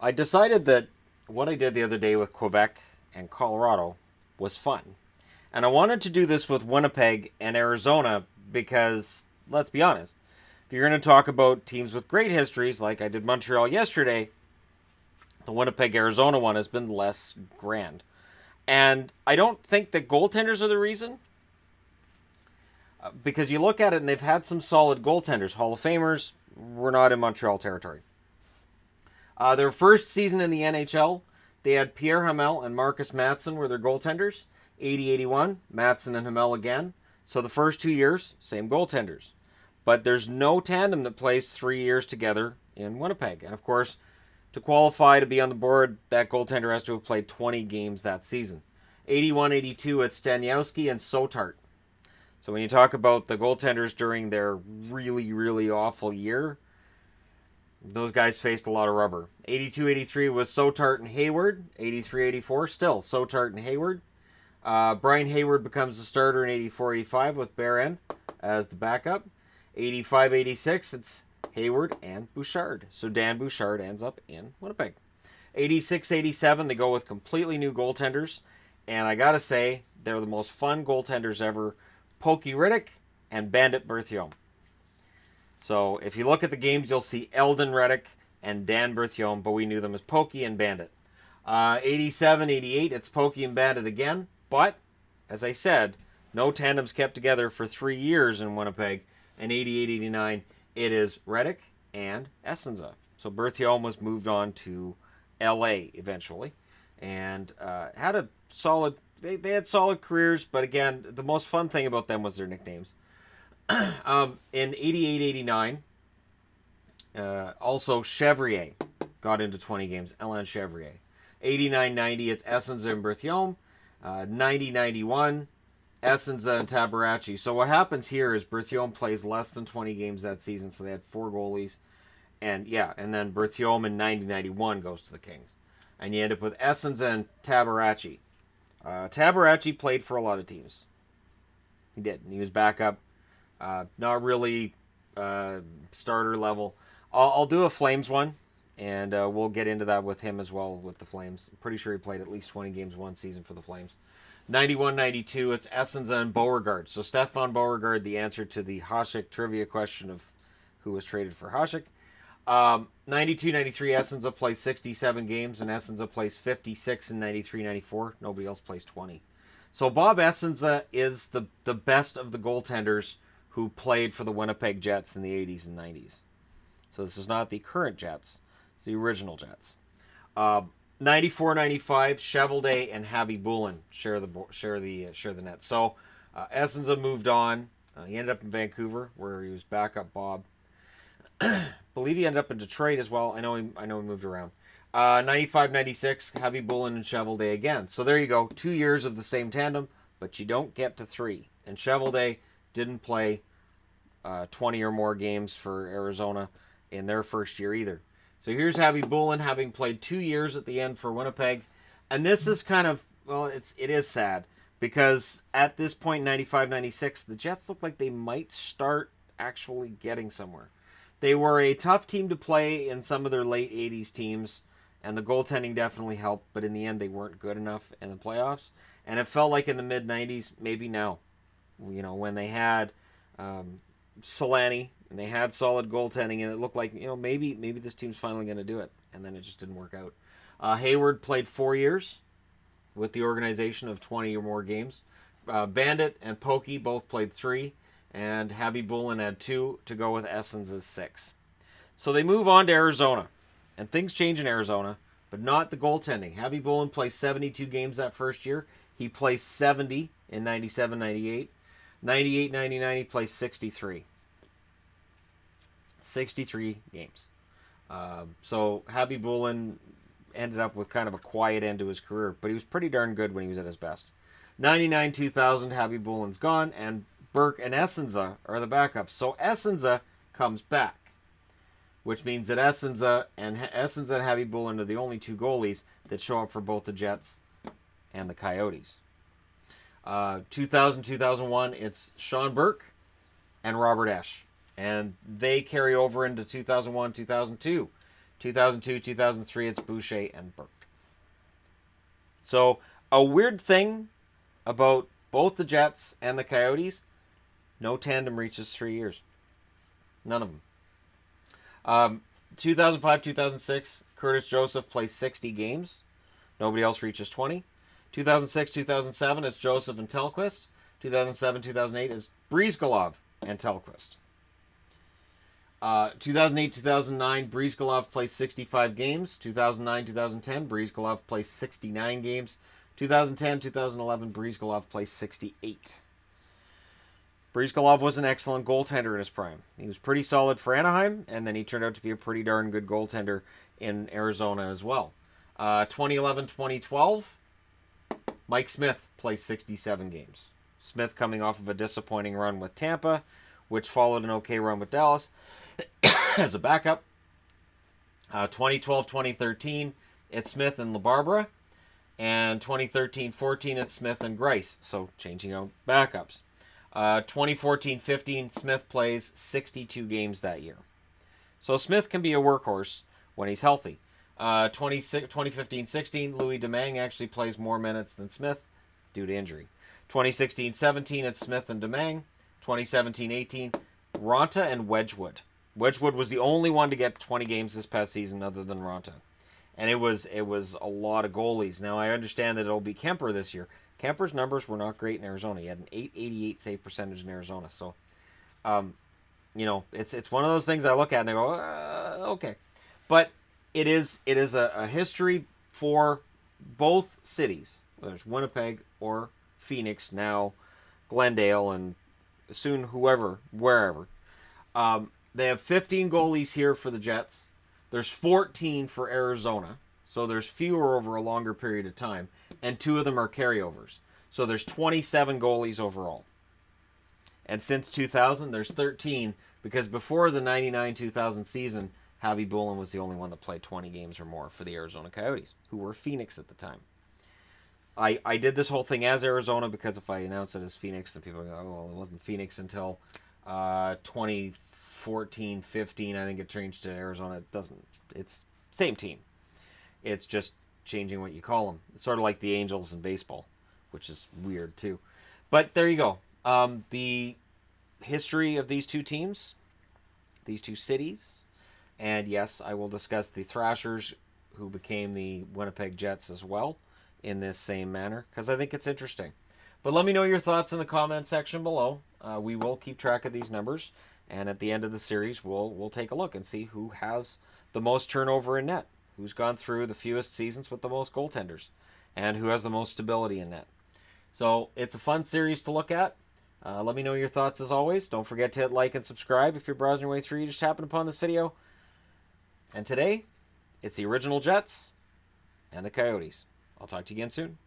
I decided that what I did the other day with Quebec and Colorado was fun. And I wanted to do this with Winnipeg and Arizona because, let's be honest, if you're going to talk about teams with great histories, like I did Montreal yesterday, the Winnipeg Arizona one has been less grand. And I don't think that goaltenders are the reason, because you look at it and they've had some solid goaltenders. Hall of Famers were not in Montreal territory. Their first season in the NHL, they had Pierre Hamel and Marcus Matson were their goaltenders. 80-81, Matson and Hamel again. So the first 2 years, same goaltenders. But there's no tandem that plays 3 years together in Winnipeg. And of course, to qualify to be on the board, that goaltender has to have played 20 games that season. 81-82, it's Staniowski and Sotart. So when you talk about the goaltenders during their really, really awful year, those guys faced a lot of rubber. 82-83 was Sotart and Hayward. 83-84, still Sotart and Hayward. Brian Hayward becomes the starter in 84-85 with Barron as the backup. 85-86, it's Hayward and Bouchard. So Dan Bouchard ends up in Winnipeg. 86-87, they go with completely new goaltenders. And I got to say, they're the most fun goaltenders ever. Pokey Riddick and Bandit Berthiaume. So if you look at the games, you'll see Eldon Reddick and Dan Berthiaume, but we knew them as Pokey and Bandit. 87-88, it's Pokey and Bandit again. But, as I said, no tandems kept together for 3 years in Winnipeg. And 88-89, it is Reddick and Essenza. So Berthiaume was moved on to L.A. eventually. And had a solid... They had solid careers, but again, the most fun thing about them was their nicknames. In 88-89, also Chevrier got into 20 games. Alain Chevrier. 89-90, it's Essenza and Berthiaume. 90-91, Essenza and Tabaracci. So what happens here is Berthiaume plays less than 20 games that season, so they had 4 goalies. And then Berthiaume in 90-91 goes to the Kings. And you end up with Essenza and Tabaracci. Tabaracci played for a lot of teams. He did. And he was backup. Not really starter level. I'll do a Flames one, and we'll get into that with him as well with the Flames. I'm pretty sure he played at least 20 games one season for the Flames. 91-92, it's Essenza and Beauregard. So Stefan Beauregard, the answer to the Hasek trivia question of who was traded for Hasek. 92-93, Essenza plays 67 games, and Essenza plays 56 in 93-94. Nobody else plays 20. So Bob Essenza is the best of the goaltenders who played for the Winnipeg Jets in the 80s and 90s. So this is not the current Jets. It's the original Jets. 94-95, Chevelday and Habby Bullen share the net. So Essenza moved on. He ended up in Vancouver, where he was backup Bob. Believe he ended up in Detroit as well. I know he moved around. 95-96, Habby Bullen and Chevelday again. So there you go. 2 years of the same tandem, but you don't get to 3. And Chevelday didn't play 20 or more games for Arizona in their first year either. So here's Habby Bullen having played 2 years at the end for Winnipeg. And this is kind of, well, it is sad, because at this point, 95-96, the Jets look like they might start actually getting somewhere. They were a tough team to play in some of their late 80s teams, and the goaltending definitely helped, but in the end, they weren't good enough in the playoffs. And it felt like in the mid-90s, maybe now, when they had Solani, and they had solid goaltending, and it looked like, maybe this team's finally going to do it, and then it just didn't work out. Hayward played 4 years with the organization of 20 or more games. Bandit and Pokey both played 3. And Habby Bullen had 2 to go with Essenza's 6. So they move on to Arizona. And things change in Arizona, but not the goaltending. Habby Bullen plays 72 games that first year. He plays 70 in 97-98. 98-99, he plays 63. 63 games. So Habby Bullen ended up with kind of a quiet end to his career, but he was pretty darn good when he was at his best. 99-2000, Habby Bullen's gone, and Burke and Essenza are the backups. So Essenza comes back, which means that Essenza and Habby Bullen are the only 2 goalies that show up for both the Jets and the Coyotes. 2000-2001, it's Sean Burke and Robert Esch. And they carry over into 2001-2002. 2002, 2003, it's Boucher and Burke. So a weird thing about both the Jets and the Coyotes, no tandem reaches 3 years. None of them. 2005, 2006, Curtis Joseph plays 60 games. Nobody else reaches 20. 2006, 2007, it's Joseph and Telquist. 2007, 2008 is Breezgalov and Telquist. 2008, 2009, Breezgalov plays 65 games. 2009, 2010, Breezgalov plays 69 games. 2010, 2011, Breezgalov plays 68. Breezgalov was an excellent goaltender in his prime. He was pretty solid for Anaheim, and then he turned out to be a pretty darn good goaltender in Arizona as well. 2011, 2012, Mike Smith plays 67 games. Smith coming off of a disappointing run with Tampa, which followed an okay run with Dallas as a backup. 2012, 2013, it's Smith and LaBarbera. And 2013-14, it's Smith and Grice. So changing out backups. 2014-15, Smith plays 62 games that year. So Smith can be a workhorse when he's healthy. 2015-16, Louis Domingue actually plays more minutes than Smith due to injury. 2016-17, it's Smith and Domingue. 2017-18, Ronta and Wedgwood. Wedgwood was the only one to get 20 games this past season other than Ronta. And it was a lot of goalies. Now, I understand that it'll be Kemper this year. Kemper's numbers were not great in Arizona. He had an .888 save percentage in Arizona. So, it's one of those things I look at and I go, okay. But it is a history for both cities, whether it's Winnipeg or Phoenix, now Glendale, and soon wherever. They have 15 goalies here for the Jets. There's 14 for Arizona, so there's fewer over a longer period of time, and 2 of them are carryovers. So there's 27 goalies overall. And since 2000, there's 13, because before the 99-2000 season, Javi Bullen was the only one that played 20 games or more for the Arizona Coyotes, who were Phoenix at the time. I did this whole thing as Arizona because if I announce it as Phoenix, then people go, oh, well, it wasn't Phoenix until 2014, 15. I think it changed to Arizona. It doesn't. It's same team. It's just changing what you call them. It's sort of like the Angels in baseball, which is weird too. But there you go. The history of these two teams, these two cities, and yes, I will discuss the Thrashers, who became the Winnipeg Jets as well, in this same manner, because I think it's interesting. But let me know your thoughts in the comment section below. We will keep track of these numbers, and at the end of the series, we'll take a look and see who has the most turnover in net, who's gone through the fewest seasons with the most goaltenders, and who has the most stability in net. So it's a fun series to look at. Let me know your thoughts as always. Don't forget to hit like and subscribe if you're browsing your way through. You just happened upon this video. And today, it's the original Jets and the Coyotes. I'll talk to you again soon.